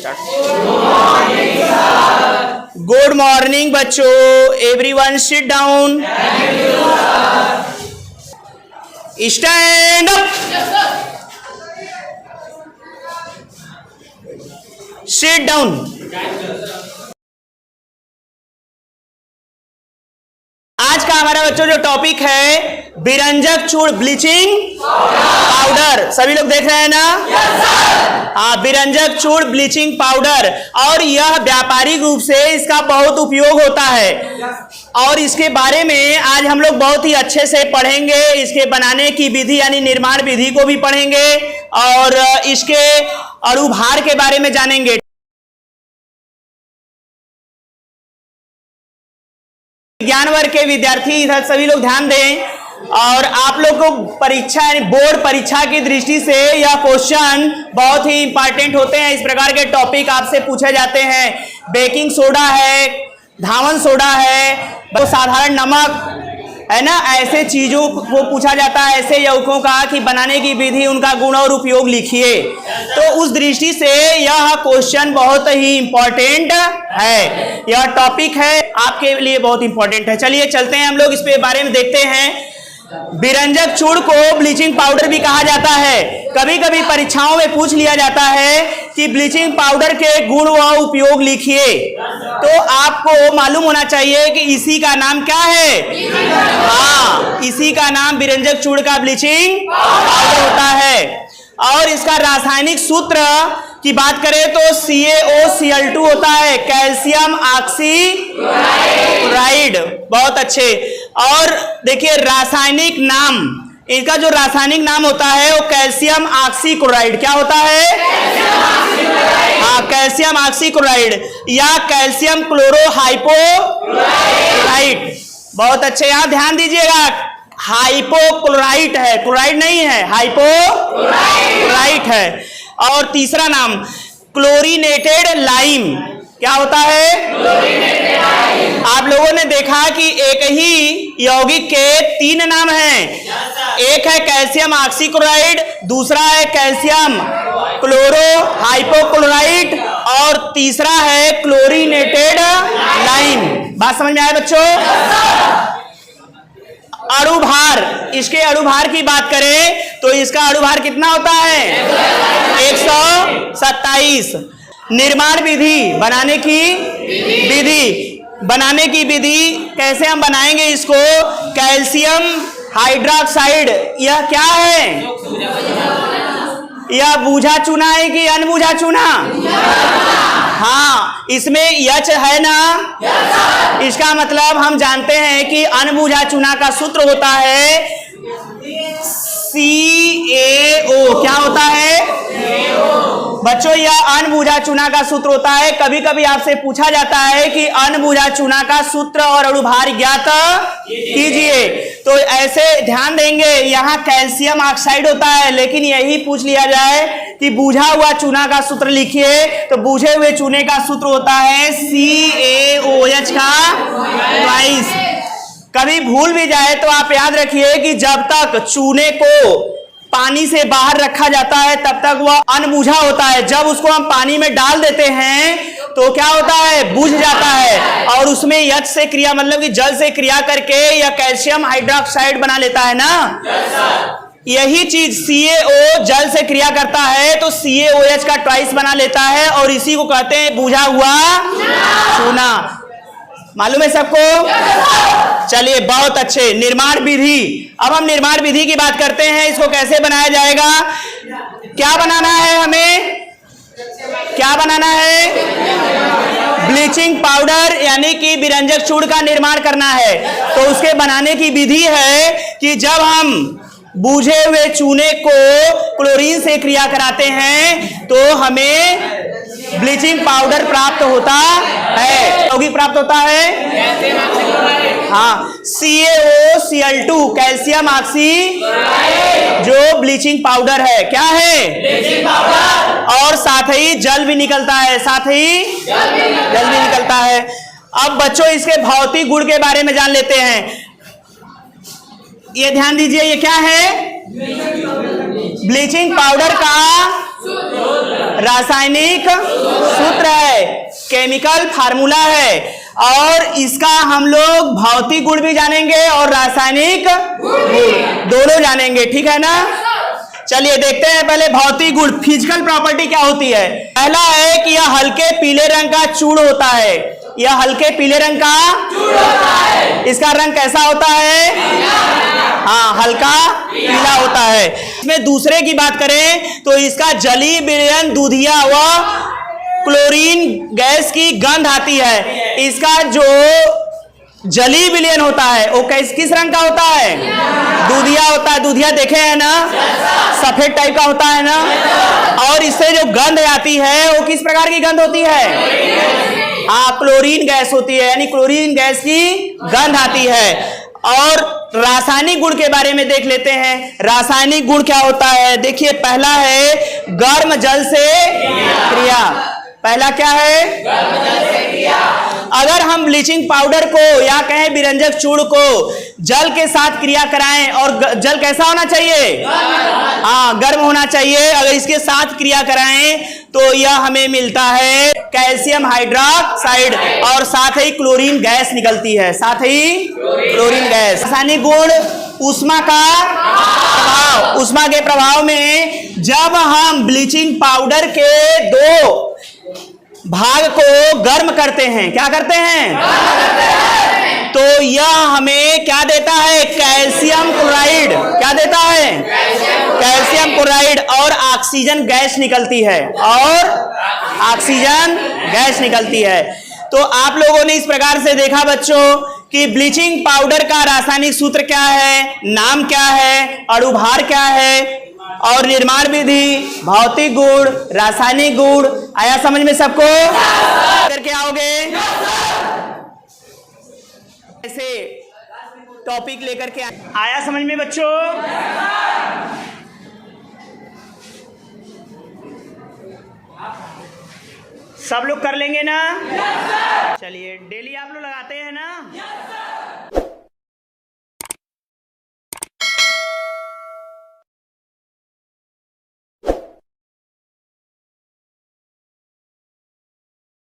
Start. Good morning बच्चों, everyone sit down, stand up, sit down. आज का हमारा बच्चों जो टॉपिक है बिरंजक चूड़ ब्लीचिंग पाउडर, सभी लोग देख रहे हैं ना? हाँ, बिरंजक चूड़ ब्लीचिंग पाउडर, और यह व्यापारिक रूप से इसका बहुत उपयोग होता है और इसके बारे में आज हम लोग बहुत ही अच्छे से पढ़ेंगे। इसके बनाने की विधि यानी निर्माण विधि को भी पढ़ेंगे और इसके अणुभार के बारे में जानेंगे। विज्ञान वर्ग के विद्यार्थी इधर सभी लोग ध्यान दें, और आप लोग को परीक्षा यानी बोर्ड परीक्षा की दृष्टि से यह क्वेश्चन बहुत ही इंपॉर्टेंट होते हैं। इस प्रकार के टॉपिक आपसे पूछे जाते हैं। बेकिंग सोडा है, धावन सोडा है, तो साधारण नमक है ना, ऐसे चीजों को पूछा जाता है, ऐसे यौगिकों का कि बनाने की विधि, उनका गुण और उपयोग लिखिए। तो उस दृष्टि से यह क्वेश्चन बहुत ही इंपॉर्टेंट है, यह टॉपिक है आपके लिए बहुत इंपॉर्टेंट है। चलिए चलते हैं हम लोग इस पे बारे में देखते हैं। बिरंजक चूड़ को ब्लीचिंग पाउडर भी कहा जाता है। कभी कभी परीक्षाओं में पूछ लिया जाता है कि ब्लीचिंग पाउडर के गुण व उपयोग लिखिए, तो आपको मालूम होना चाहिए कि इसी का नाम क्या है। हाँ, इसी का नाम बिरंजक चूड़ का ब्लीचिंग पाउडर होता है। और इसका रासायनिक सूत्र की बात करें तो CaOCl2 होता है, कैल्शियम ऑक्सीक्लोराइड। बहुत अच्छे। और देखिए रासायनिक नाम, इसका जो रासायनिक नाम होता है वो कैल्शियम ऑक्सीक्लोराइड। क्या होता है? हाँ, कैल्शियम ऑक्सीक्लोराइड या कैल्शियम क्लोरोहाइपोक्लोराइड। बहुत अच्छे, यहाँ ध्यान दीजिएगा, हाइपोक्लोराइट है, क्लोराइड नहीं है, हाइपोक्लोराइट है। और तीसरा नाम क्लोरीनेटेड लाइम। क्या होता है? Chlorinated lime. आप लोगों ने देखा कि एक ही यौगिक के 3 नाम हैं। एक है कैल्शियम ऑक्सीक्लोराइड, दूसरा है कैल्शियम क्लोरोहाइपोक्लोराइट और तीसरा है क्लोरीनेटेड लाइम। बात समझ में आया बच्चों? अणुभार, इसके अणुभार की बात करें तो इसका अणुभार कितना होता है? 127। निर्माण विधि, बनाने की विधि, बनाने की विधि कैसे हम बनाएंगे इसको? कैल्शियम हाइड्रोक्साइड, यह क्या है? यह बूझा चूना है कि अनबूझा चूना? हाँ, इसमें यच है ना? इसका मतलब हम जानते हैं कि अनबूझा चूना का सूत्र होता है CaO। क्या होता है बच्चों? यह अनबूझा चूना का सूत्र होता है। कभी कभी आपसे पूछा जाता है कि अनबूझा चूना का सूत्र और अणुभार ज्ञात कीजिए, तो ऐसे ध्यान देंगे, यहाँ कैल्शियम ऑक्साइड होता है, लेकिन यही पूछ लिया जाए कि बूझा हुआ चूना का सूत्र लिखिए, तो बूझे हुए चूने का सूत्र होता है CaOH का ट्वाइस। कभी भूल भी जाए तो आप याद रखिए कि जब तक चूने को पानी से बाहर रखा जाता है तब तक वह अनबूझा होता है। जब उसको हम पानी में डाल देते हैं तो क्या होता है? बूझ जाता है, और उसमें यच से क्रिया, मतलब कि जल से क्रिया करके यह कैल्शियम हाइड्रोक्साइड बना लेता है ना। यही चीज CaO जल से क्रिया करता है तो CaOH का ट्वाइस बना लेता है, और इसी को कहते हैं बूझा हुआ चूना। मालूम है सबको? चलिए बहुत अच्छे। निर्माण विधि, अब हम निर्माण विधि की बात करते हैं। इसको कैसे बनाया जाएगा? क्या बनाना है हमें? क्या बनाना है? ब्लीचिंग पाउडर यानी कि बिरंजक चूड़ का निर्माण करना है। तो उसके बनाने की विधि है कि जब हम बूझे हुए चूने को क्लोरीन से क्रिया कराते हैं तो हमें ब्लीचिंग पाउडर प्राप्त होता है। यौगिक प्राप्त होता है, हाँ, CaOCl2 कैल्शियम ऑक्सीक्लोराइड, जो ब्लीचिंग पाउडर है। क्या है? Bleaching powder. और साथ ही जल भी निकलता है, साथ ही जल भी निकलता है। अब बच्चों इसके भौतिक गुण के बारे में जान लेते हैं। ये ध्यान दीजिए, ये क्या है? ब्लीचिंग पाउडर का रासायनिक सूत्र है, केमिकल फार्मूला है, और इसका हम लोग भौतिक गुण भी जानेंगे और रासायनिक गुण दोनों जानेंगे, ठीक है ना। चलिए देखते हैं पहले भौतिक गुण, फिजिकल प्रॉपर्टी क्या होती है। पहला है कि यह हल्के पीले रंग का चूर्ण होता है, यह हल्के पीले रंग का चूर्ण होता है। इसका रंग कैसा होता है? हाँ, हल्का पीला होता है। इसमें दूसरे की बात करें तो इसका जली विलयन दूधिया व क्लोरीन गैस की गंध आती है। इसका जो जली विलयन होता है वो किस रंग का होता है? दूधिया होता है। दूधिया देखे हैं ना, सफेद टाइप का होता है ना। और इससे जो गंध आती है वो किस प्रकार की गंध होती है? क्लोरीन गैस होती है, यानी क्लोरीन गैस की गंध आती है। और रासायनिक गुण के बारे में देख लेते हैं। रासायनिक गुण क्या होता है? देखिए, पहला है गर्म जल से क्रिया। पहला क्या है? गर्म जल से क्रिया। अगर हम ब्लीचिंग पाउडर को या कहें विरंजक चूर्ण को जल के साथ क्रिया कराएं, और जल कैसा होना चाहिए? हाँ, गर्म होना चाहिए। अगर इसके साथ क्रिया कराएं तो यह हमें मिलता है कैल्शियम हाइड्रोक्साइड, और साथ ही क्लोरीन गैस निकलती है, साथ ही क्लोरीन गैस। रासायनिक गुण ऊष्मा का प्रभाव। ऊष्मा के प्रभाव में जब हम ब्लीचिंग पाउडर के दो भाग को गर्म करते हैं, क्या करते हैं? तो यह हमें क्या देता है? Calcium chloride. क्या देता है? कैल्शियम क्लोराइड, और ऑक्सीजन गैस निकलती है, और ऑक्सीजन गैस निकलती है। तो आप लोगों ने इस प्रकार से देखा बच्चों कि ब्लीचिंग पाउडर का रासायनिक सूत्र क्या है, नाम क्या है, अणुभार क्या है, और निर्माण विधि, भौतिक गुण, रासायनिक गुण। आया समझ में सबको? करके आओगे ऐसे टॉपिक लेकर के आया समझ में बच्चों? सब लोग कर लेंगे ना? चलिए, डेली आप लोग लगाते हैं ना?